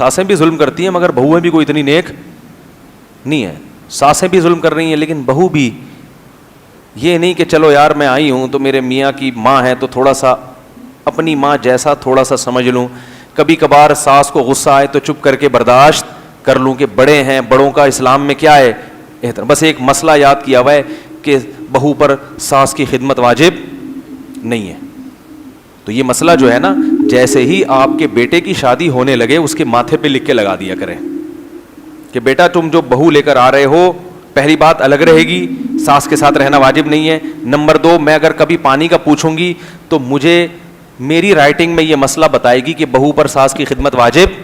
ساسیں بھی ظلم کرتی ہیں مگر بہویں بھی کوئی اتنی نیک نہیں ہے. ساسیں بھی ظلم کر رہی ہیں لیکن بہو بھی یہ نہیں کہ چلو یار میں آئی ہوں تو میرے میاں کی ماں ہے تو تھوڑا سا اپنی ماں جیسا تھوڑا سا سمجھ لوں, کبھی کبھار ساس کو غصہ آئے تو چپ کر کے برداشت کر لوں کہ بڑے ہیں, بڑوں کا اسلام میں کیا ہے احترام. بس ایک مسئلہ یاد کیا ہوا ہے کہ بہو پر ساس کی خدمت واجب نہیں ہے. تو یہ مسئلہ جو ہے نا, جیسے ہی آپ کے بیٹے کی شادی ہونے لگے اس کے ماتھے پہ لکھ کے لگا دیا کریں کہ بیٹا تم جو بہو لے کر آ رہے ہو, پہلی بات الگ رہے گی, ساس کے ساتھ رہنا واجب نہیں ہے. نمبر 2, میں اگر کبھی پانی کا پوچھوں گی تو مجھے میری رائٹنگ میں یہ مسئلہ بتائے گی کہ بہو پر ساس کی خدمت واجب.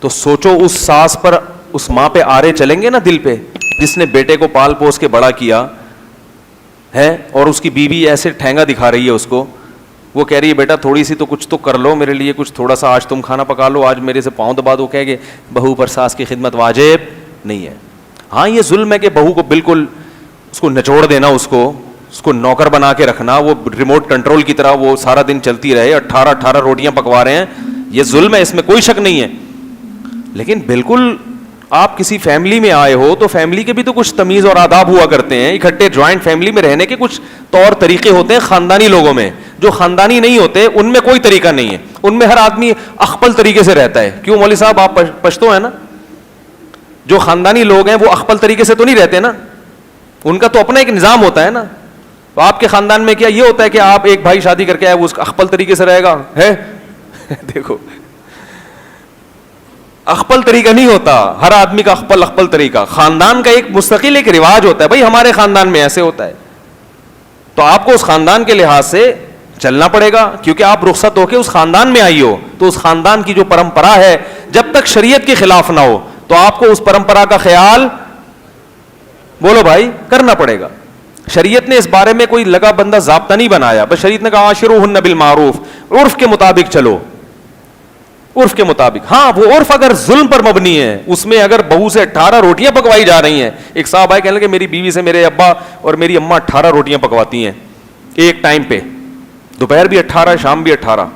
تو سوچو اس ساس پر اس ماں پہ آرے چلیں گے نا دل پہ, جس نے بیٹے کو پال پوس کے بڑا کیا ہے, اور اس کی بیوی ایسے ٹھینگا دکھا رہی ہے اس کو, وہ کہہ رہی ہے بیٹا تھوڑی سی تو کچھ تو کر لو میرے لیے, کچھ تھوڑا سا آج تم کھانا پکا لو, آج میرے سے پاؤں دبا دو. کہہ گے بہو پر ساس کی خدمت واجب نہیں ہے. ہاں یہ ظلم ہے کہ بہو کو بالکل اس کو نچوڑ دینا, اس کو نوکر بنا کے رکھنا, وہ ریموٹ کنٹرول کی طرح وہ سارا دن چلتی رہے, 18 روٹیاں پکوا رہے ہیں, یہ ظلم ہے, اس میں کوئی شک نہیں ہے. لیکن بالکل آپ کسی فیملی میں آئے ہو تو فیملی کے بھی تو کچھ تمیز اور آداب ہوا کرتے ہیں. اکٹھے جوائنٹ فیملی میں رہنے کے کچھ طور طریقے ہوتے ہیں خاندانی لوگوں میں. جو خاندانی نہیں ہوتے ان میں کوئی طریقہ نہیں ہے, ان میں ہر آدمی اخپل طریقے سے رہتا ہے. کیوں مولوی صاحب آپ پشتو ہیں نا, جو خاندانی لوگ ہیں وہ اخپل طریقے سے تو نہیں رہتے نا, ان کا تو اپنا ایک نظام ہوتا ہے نا. تو آپ کے خاندان میں کیا یہ ہوتا ہے کہ آپ ایک بھائی شادی کر کے آئے وہ اس کا اخپل طریقے سے رہے گا ہے دیکھو اخپل طریقہ نہیں ہوتا, ہر آدمی کا اخپل طریقہ. خاندان کا ایک مستقل ایک رواج ہوتا ہے, بھائی ہمارے خاندان میں ایسے ہوتا ہے, تو آپ کو اس خاندان کے لحاظ سے چلنا پڑے گا, کیونکہ آپ رخصت ہو کے اس خاندان میں آئی ہو. تو اس خاندان کی جو پرمپرا ہے جب تک شریعت کے خلاف نہ ہو تو آپ کو اس پرمپرا کا خیال بولو بھائی کرنا پڑے گا. شریعت نے اس بارے میں کوئی لگا بندہ ضابطہ نہیں بنایا, بس شریعت نے کہا عاشروہن بالمعروف, عرف کے مطابق چلو, عرف کے مطابق. ہاں وہ عرف اگر ظلم پر مبنی ہے, اس میں اگر بہو سے 18 روٹیاں پکوائی جا رہی ہیں. ایک صاحب آئے کہنے لگے میری بیوی سے میرے ابا اور میری اماں 18 روٹیاں پکواتی ہیں ایک ٹائم پہ, دوپہر بھی 18 شام بھی 18.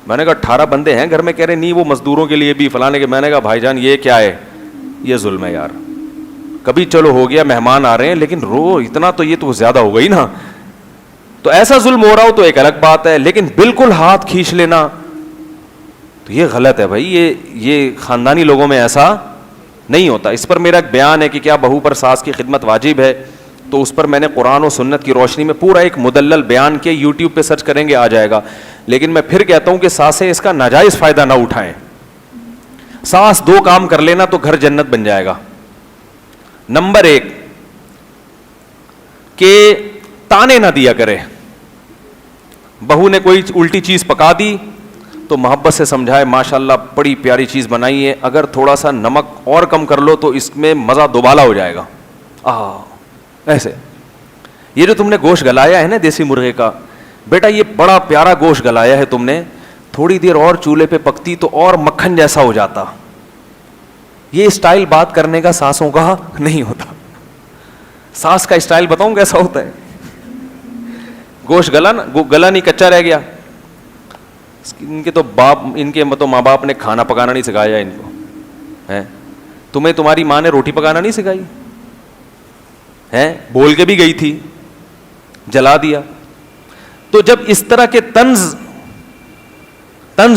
میں نے کہا 18 بندے ہیں گھر میں, کہہ رہے نہیں وہ مزدوروں کے لیے بھی فلانے کے. میں نے کہا بھائی جان یہ کیا ہے, یہ ظلم ہے یار. کبھی چلو ہو گیا مہمان آ رہے ہیں, لیکن اتنا تو یہ تو زیادہ ہو گئی نا. تو ایسا ظلم ہو رہا ہو تو ایک الگ بات ہے, لیکن بالکل ہاتھ کھینچ لینا تو یہ غلط ہے بھائی. یہ خاندانی لوگوں میں ایسا نہیں ہوتا. اس پر میرا ایک بیان ہے کہ کیا بہو پر ساس کی خدمت واجب ہے, تو اس پر میں نے قرآن و سنت کی روشنی میں پورا ایک مدلل بیان کیا, یوٹیوب پہ سرچ کریں گے آ جائے گا. لیکن میں پھر کہتا ہوں کہ ساسیں اس کا ناجائز فائدہ نہ اٹھائیں. ساس 2 کام کر لینا تو گھر جنت بن جائے گا. نمبر 1 کہ تانے نہ دیا کرے. بہو نے کوئی الٹی چیز پکا دی تو محبت سے سمجھائے ماشاءاللہ بڑی پیاری چیز بنائی ہے, اگر تھوڑا سا نمک اور کم کر لو تو اس میں مزہ دوبالا ہو جائے گا. ایسے یہ جو تم نے گوشت گلایا ہے نا دیسی مرغے کا, بیٹا یہ بڑا پیارا گوشت گلایا ہے تم نے, تھوڑی دیر اور چولہے پہ پکتی تو اور مکھن جیسا ہو جاتا. یہ اسٹائل بات کرنے کا ساسوں کا نہیں ہوتا. ساس کا اسٹائل بتاؤں کیسا ہوتا ہے, گوشت گلا نا, گلا نہیں کچا رہ گیا. ان کے تو ماں باپ نے کھانا پکانا نہیں سکھایا ان کو ہے. تمہیں تمہاری ماں نے روٹی پکانا نہیں سکھائی ہے, بول کے بھی گئی تھی جلا دیا. تو جب اس طرح کے طنز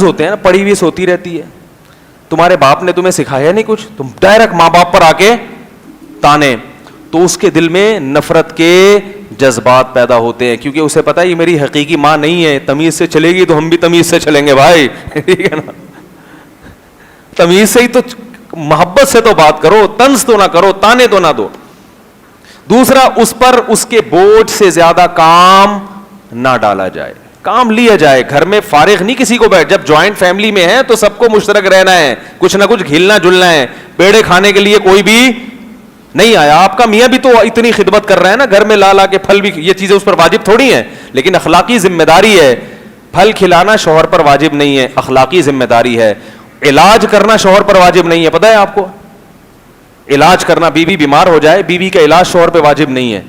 ہوتے ہیں نا, پڑھی ہوئی ہوتی رہتی ہے, تمہارے باپ نے تمہیں سکھایا نہیں کچھ, تم ڈائریکٹ ماں باپ پر آ کے تانے, تو اس کے دل میں نفرت کے جذبات پیدا ہوتے ہیں, کیونکہ اسے پتا ہے یہ میری حقیقی ماں نہیں ہے, تمیز سے چلے گی تو ہم بھی تمیز سے چلیں گے بھائی, ٹھیک ہے نا. تمیز سے ہی تو, محبت سے تو بات کرو, طنز تو نہ کرو, تانے تو نہ دو. دوسرا, اس پر اس کے بوجھ سے زیادہ کام نہ ڈالا جائے, کام لیا جائے. گھر میں فارغ نہیں کسی کو بیٹھ, جب جوائنٹ فیملی میں ہے تو سب کو مشترک رہنا ہے, کچھ نہ کچھ گھلنا جلنا ہے. پیڑے کھانے کے لیے کوئی بھی نہیں آیا. آپ کا میاں بھی تو اتنی خدمت کر رہا ہے نا, گھر میں لا کے پھل بھی, یہ چیزیں اس پر واجب تھوڑی ہیں, لیکن اخلاقی ذمہ داری ہے. پھل کھلانا شوہر پر واجب نہیں ہے, اخلاقی ذمہ داری ہے. علاج کرنا شوہر پر واجب نہیں ہے, پتہ ہے آپ کو, علاج کرنا, بیوی بیمار ہو جائے, بیوی کا علاج شوہر پہ واجب نہیں ہے.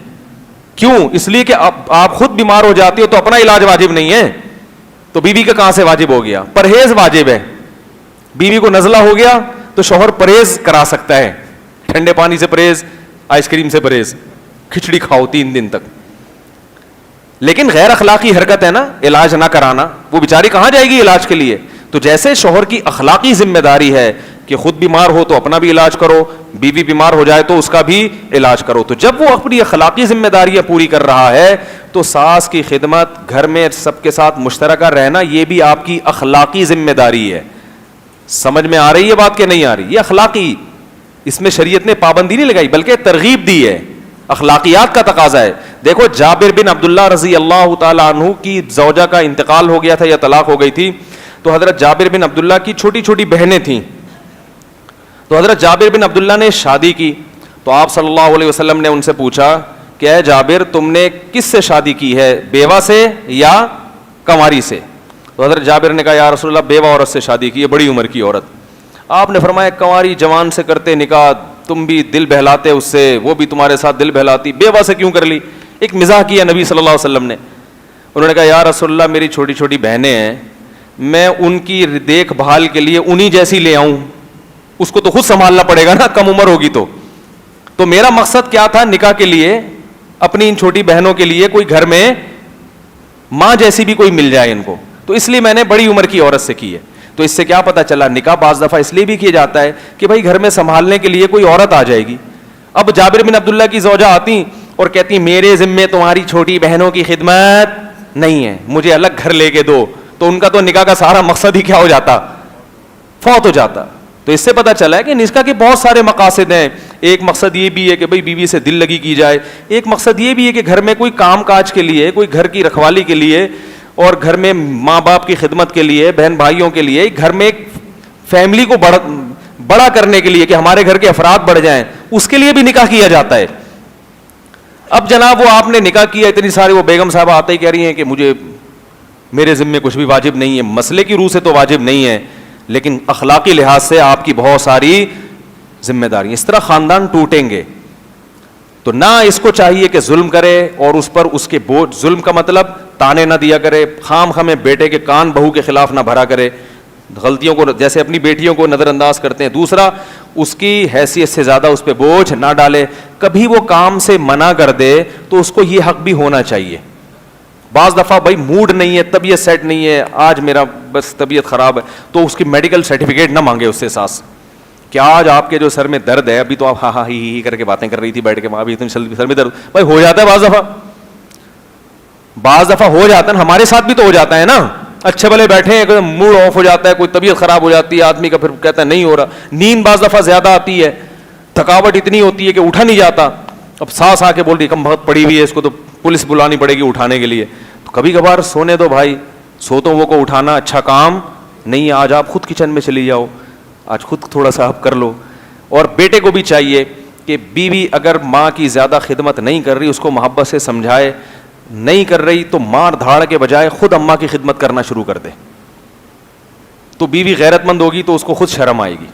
کیوں؟ اس لیے کہ آپ خود بیمار ہو جاتی ہو تو اپنا علاج واجب نہیں ہے, تو بیوی کا کہاں سے واجب ہو گیا؟ پرہیز واجب ہے. بیوی کو نزلہ ہو گیا تو شوہر پرہیز کرا سکتا ہے, ٹھنڈے پانی سے پرہیز, آئس کریم سے پرہیز, کھچڑی کھاؤ 3 دن تک. لیکن غیر اخلاقی حرکت ہے نا علاج نہ کرانا, وہ بیچاری کہاں جائے گی علاج کے لیے؟ تو جیسے شوہر کی اخلاقی ذمہ داری ہے کہ خود بیمار ہو تو اپنا بھی علاج کرو, بیوی بیمار ہو جائے تو اس کا بھی علاج کرو. تو جب وہ اپنی اخلاقی ذمہ داریاں پوری کر رہا ہے تو ساس کی خدمت, گھر میں سب کے ساتھ مشترکہ رہنا, یہ بھی آپ کی اخلاقی ذمہ داری ہے. سمجھ میں آ رہی ہے بات کہ نہیں آ رہی؟ یہ اخلاقی, اس میں شریعت نے پابندی نہیں لگائی بلکہ ترغیب دی ہے, اخلاقیات کا تقاضا ہے. دیکھو جابر بن عبداللہ رضی اللہ تعالی عنہ کی زوجہ کا انتقال ہو گیا تھا یا طلاق ہو گئی تھی, تو حضرت جابر بن عبداللہ کی چھوٹی چھوٹی بہنیں تھیں. تو حضرت جابر بن عبداللہ نے شادی کی تو آپ صلی اللہ علیہ وسلم نے ان سے پوچھا کہ اے جابر تم نے کس سے شادی کی ہے, بیوہ سے یا کنواری سے؟ تو حضرت جابر نے کہا یا رسول اللہ بیوہ عورت سے شادی کی ہے, بڑی عمر کی عورت. آپ نے فرمایا کنواری جوان سے کرتے نکاح, تم بھی دل بہلاتے اس سے, وہ بھی تمہارے ساتھ دل بہلاتی, بیوہ سے کیوں کر لی؟ ایک مزاح کیا نبی صلی اللہ علیہ وسلم نے. انہوں نے کہا یا رسول اللہ میری چھوٹی چھوٹی بہنیں ہیں, میں ان کی دیکھ بھال کے لیے انہی جیسی لے آؤں, اس کو تو خود سنبھالنا پڑے گا نا, کم عمر ہوگی تو میرا مقصد کیا تھا نکاح کے لیے, اپنی ان چھوٹی بہنوں کے لیے کوئی گھر میں ماں جیسی بھی کوئی مل جائے ان کو, تو اس لیے میں نے بڑی عمر کی عورت سے کی ہے. تو اس سے کیا پتا چلا نکاح بعض دفعہ اس لیے بھی کیا جاتا ہے کہ بھائی گھر میں سنبھالنے کے لیے کوئی عورت آ جائے گی. اب جابر بن عبداللہ کی زوجہ آتی اور کہتی میرے ذمے تمہاری چھوٹی بہنوں کی خدمت نہیں ہے, مجھے الگ گھر لے کے دو, تو ان کا تو نکاح کا سارا مقصد ہی کیا ہو جاتا, فوت ہو جاتا. تو اس سے پتہ چلا ہے کہ نکاح کے بہت سارے مقاصد ہیں. ایک مقصد یہ بھی ہے کہ بھئی بیوی سے دل لگی کی جائے, ایک مقصد یہ بھی ہے کہ گھر میں کوئی کام کاج کے لیے, کوئی گھر کی رکھوالی کے لیے, اور گھر میں ماں باپ کی خدمت کے لیے, بہن بھائیوں کے لیے, گھر میں ایک فیملی کو بڑا کرنے کے لیے کہ ہمارے گھر کے افراد بڑھ جائیں, اس کے لیے بھی نکاح کیا جاتا ہے. اب جناب وہ آپ نے نکاح کیا, اتنی ساری وہ بیگم صاحبہ آتے ہی کہہ رہی ہیں کہ میرے ذمے کچھ بھی واجب نہیں ہے, مسئلے کی روح سے تو واجب نہیں ہے لیکن اخلاقی لحاظ سے آپ کی بہت ساری ذمہ داری. اس طرح خاندان ٹوٹیں گے. تو نہ اس کو چاہیے کہ ظلم کرے اور اس پر اس کے بوجھ, ظلم کا مطلب تانے نہ دیا کرے, خام خامے بیٹے کے کان بہو کے خلاف نہ بھرا کرے, غلطیوں کو جیسے اپنی بیٹیوں کو نظر انداز کرتے ہیں. دوسرا اس کی حیثیت سے زیادہ اس پہ بوجھ نہ ڈالے. کبھی وہ کام سے منع کر دے تو اس کو یہ حق بھی ہونا چاہیے. بعض دفعہ بھائی موڈ نہیں ہے, طبیعت سیٹ نہیں ہے, آج میرا بس طبیعت خراب ہے, تو اس کی میڈیکل سرٹیفکیٹ نہ مانگے اس سے ساس کہ آج آپ کے جو سر میں درد ہے, ابھی تو آپ ہاں ہاں ہی کر کے باتیں کر رہی تھی بیٹھ کے, ابھی اتنی سر میں درد. بھائی ہو جاتا ہے بعض دفعہ ہو جاتا ہے, ہمارے ساتھ بھی تو ہو جاتا ہے نا. اچھے بھلے بیٹھے ہیں, موڈ آف ہو جاتا ہے, کوئی طبیعت خراب ہو جاتی ہے آدمی کا, پھر کہتا ہے نہیں ہو رہا. نیند بعض دفعہ زیادہ آتی ہے, تھکاوٹ اتنی ہوتی ہے کہ اٹھا نہیں جاتا. اب ساس آ کے بول رہی کم بہت پڑی ہوئی ہے, اس کو تو پولیس بلانی پڑے گی اٹھانے کے لیے. تو کبھی کبھار سونے دو بھائی, سوتوں وہ کو اٹھانا اچھا کام نہیں ہے. آج آپ خود کچن میں چلی جاؤ, آج خود تھوڑا سا آپ کر لو. اور بیٹے کو بھی چاہیے کہ بیوی اگر ماں کی زیادہ خدمت نہیں کر رہی اس کو محبت سے سمجھائے, نہیں کر رہی تو مار دھاڑ کے بجائے خود اماں کی خدمت کرنا شروع کر دے. تو بیوی غیرت مند ہوگی تو اس کو خود شرم آئے گی,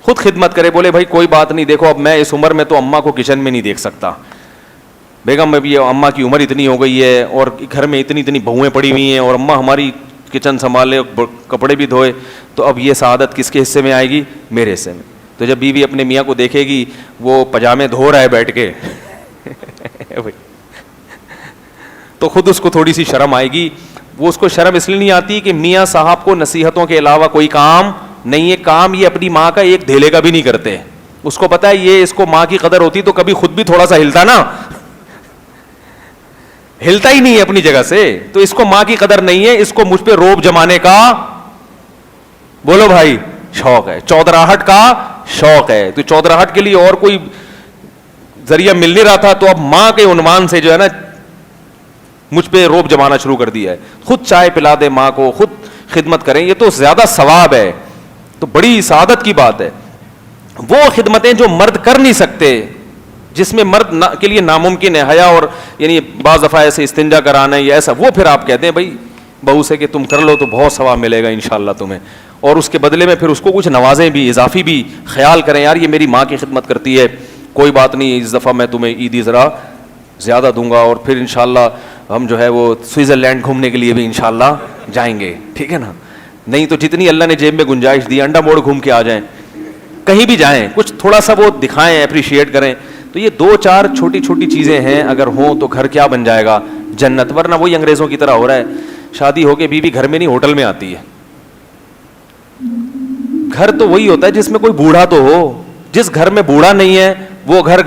خود خدمت کرے, بولے بھائی کوئی بات نہیں, دیکھو اب میں اس عمر میں تو اماں کو کچن میں نہیں دیکھ سکتا, بیگم میں بھی اماں کی عمر اتنی ہو گئی ہے اور گھر میں اتنی بہویں پڑی ہوئی ہیں اور اماں ہماری کچن سنبھالے, کپڑے بھی دھوئے, تو اب یہ سعادت کس کے حصے میں آئے گی؟ میرے حصے میں. تو جب بیوی اپنے میاں کو دیکھے گی وہ پجامے دھو رہا ہے بیٹھ کے تو خود اس کو تھوڑی سی شرم آئے گی. وہ اس کو شرم اس لیے نہیں آتی کہ میاں صاحب کو نصیحتوں کے علاوہ کوئی کام نہیں ہے, کام یہ اپنی ماں کا ایک دھیلے کا بھی نہیں کرتے. اس کو پتا ہے یہ اس کو ماں کی قدر ہوتی تو کبھی خود بھی تھوڑا سا ہلتا نا, ہلتا ہی نہیں ہے اپنی جگہ سے. تو اس کو ماں کی قدر نہیں ہے, اس کو مجھ پہ روب جمانے کا, بولو بھائی, شوق ہے, چودراہٹ کا شوق ہے. تو چودراہٹ کے لیے اور کوئی ذریعہ مل نہیں رہا تھا, تو اب ماں کے عنوان سے جو ہے نا مجھ پہ روب جمانا شروع کر دیا ہے. خود چائے پلا دے ماں کو, خود خدمت کریں, یہ تو زیادہ ثواب ہے, تو بڑی سعادت کی بات ہے. وہ خدمتیں جو مرد کر نہیں سکتے, جس میں مرد کے لیے ناممکن ہے, حیا اور یعنی بعض دفعہ ایسے استنجا کرانا ہے یا ایسا, وہ پھر آپ کہتے ہیں بھائی بہو سے کہ تم کر لو تو بہت ثواب ملے گا انشاءاللہ تمہیں, اور اس کے بدلے میں پھر اس کو کچھ نوازیں بھی, اضافی بھی, خیال کریں یار یہ میری ماں کی خدمت کرتی ہے, کوئی بات نہیں اس دفعہ میں تمہیں عیدی ذرا زیادہ دوں گا, اور پھر انشاءاللہ ہم جو ہے وہ سوئٹزرلینڈ گھومنے کے لیے بھی انشاءاللہ جائیں گے, ٹھیک ہے نا. نہیں تو جتنی اللہ نے جیب میں گنجائش دی, انڈا موڑ گھوم کے آ جائیں, کہیں بھی جائیں, کچھ تھوڑا سا وہ دکھائیں, اپریشیٹ کریں. تو یہ 2-4 چھوٹی چھوٹی چیزیں ہیں, اگر ہوں تو گھر کیا بن جائے گا, جنت. ورنہ وہی انگریزوں کی طرح ہو رہا ہے, شادی ہو کے بیوی گھر میں نہیں ہوٹل میں آتی ہے. گھر تو وہی ہوتا ہے جس میں کوئی بوڑھا تو ہو. جس گھر میں بوڑھا نہیں ہے وہ گھر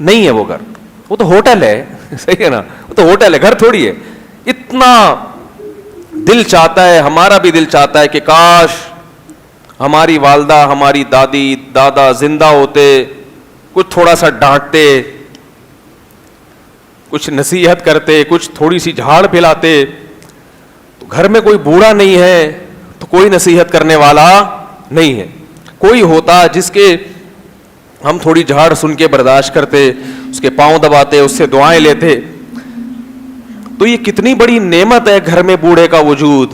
نہیں ہے, وہ گھر, وہ تو ہوٹل ہے. صحیح ہے نا, وہ تو ہوٹل ہے, گھر تھوڑی ہے. اتنا دل چاہتا ہے, ہمارا بھی دل چاہتا ہے کہ کاش ہماری والدہ, ہماری دادی دادا زندہ ہوتے, کچھ تھوڑا سا ڈانٹتے, کچھ نصیحت کرتے, کچھ تھوڑی سی جھاڑ پھیلاتے. تو گھر میں کوئی بوڑھا نہیں ہے تو کوئی نصیحت کرنے والا نہیں ہے. کوئی ہوتا جس کے ہم تھوڑی جھاڑ سن کے برداشت کرتے, اس کے پاؤں دباتے, اس سے دعائیں لیتے. تو یہ کتنی بڑی نعمت ہے گھر میں بوڑھے کا وجود.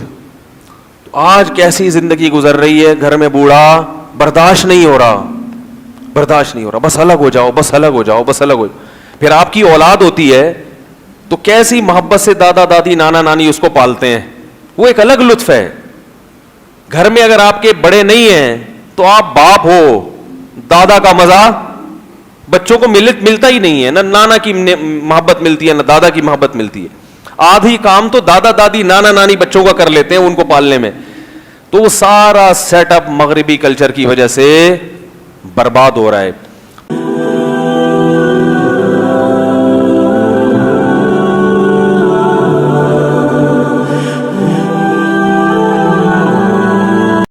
آج کیسی زندگی گزر رہی ہے, گھر میں بوڑھا برداشت نہیں ہو رہا, برداشت نہیں ہو رہا, بس الگ ہو جاؤ, بس الگ ہو جاؤ, بس الگ ہو جاؤ. پھر آپ کی اولاد ہوتی ہے تو کیسی محبت سے دادا دادی نانا نانی اس کو پالتے ہیں, وہ ایک الگ لطف ہے. گھر میں اگر آپ کے بڑے نہیں ہیں تو آپ باپ ہو, دادا کا مزہ بچوں کو ملتا ہی نہیں ہے. نہ نانا کی محبت ملتی ہے, نہ دادا کی محبت ملتی ہے. آدھی کام تو دادا دادی نانا نانی بچوں کا کر لیتے ہیں ان کو پالنے میں. تو وہ سارا سیٹ اپ مغربی کلچر کی وجہ سے برباد ہو رہا ہے.